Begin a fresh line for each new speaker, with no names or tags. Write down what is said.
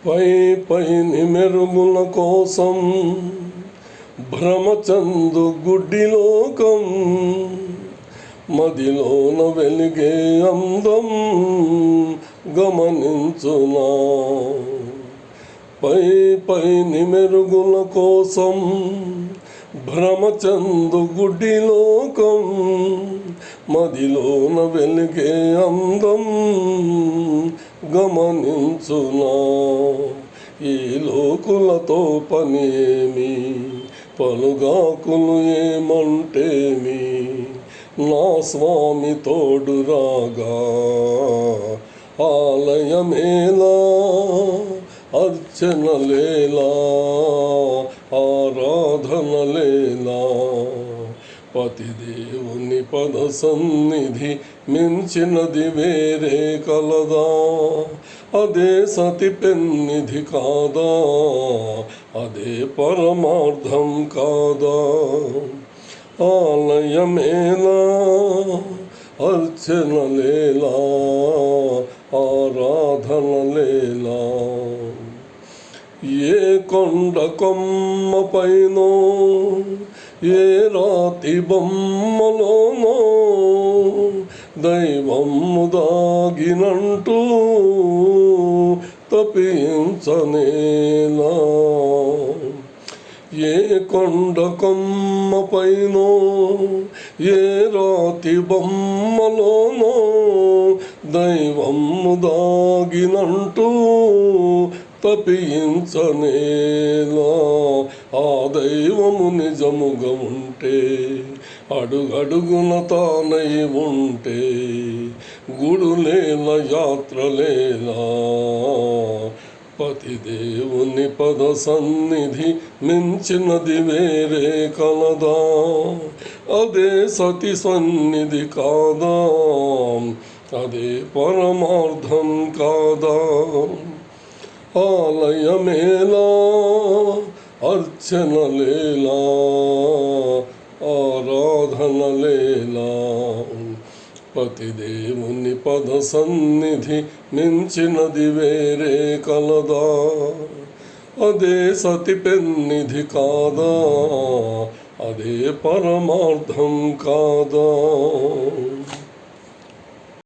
పై పైని మెరుగుల కోసం భ్రమచందు గుడ్డి లోకం, మదిలోన వెలిగే అందం గమనించునా. పై పైని మెరుగుల కోసం భ్రమచందు గుడ్డి లోకం, మదిలోన వెలిగే అందం గమనించునా. ఈ లోకులతో పనేమి, పలుగాకులు ఏమంటేమి, నా స్వామి తోడు రాగా ఆలయమేలా, అర్చనలేలా, ఆరాధనలేలా. పతిదేవుని పద సన్నిధి మించినది వేరే కలదా, అదే సతి పెన్నిధి కాదా, అదే పరమార్థం కాదా. ఆలయమేలా, అర్చనలేలా, ఆరాధనలేలా. ఏ కొండ కొమ్మ పైనో, ఏ రాతి బొమ్మలోనో దైవము దాగినంటూ తపించనేలా. ఏ కొండ కొమ్మ పైనో, ఏ రాతి బొమ్మలోనో దైవము దాగినంటూ తపించనేలా. ఆ దైవము నిజముగా ఉంటే, అడుగడుగున తానై ఉంటే, గుడులేల యాత్రలేలా. పతిదేవుని పద సన్నిధి మించినది వేరే కలదా, అదే సతి సన్నిధి కాదా, అదే పరమార్థం కాదా. ఆలయమేలా, అర్చనలేలా, ఆరాధనలేలా. పతిదేవుని పద సన్నిధి మించినది వేరే కలదా, అదే సతి పెన్నిధి కాదా, అదే పరమార్థం కాదా.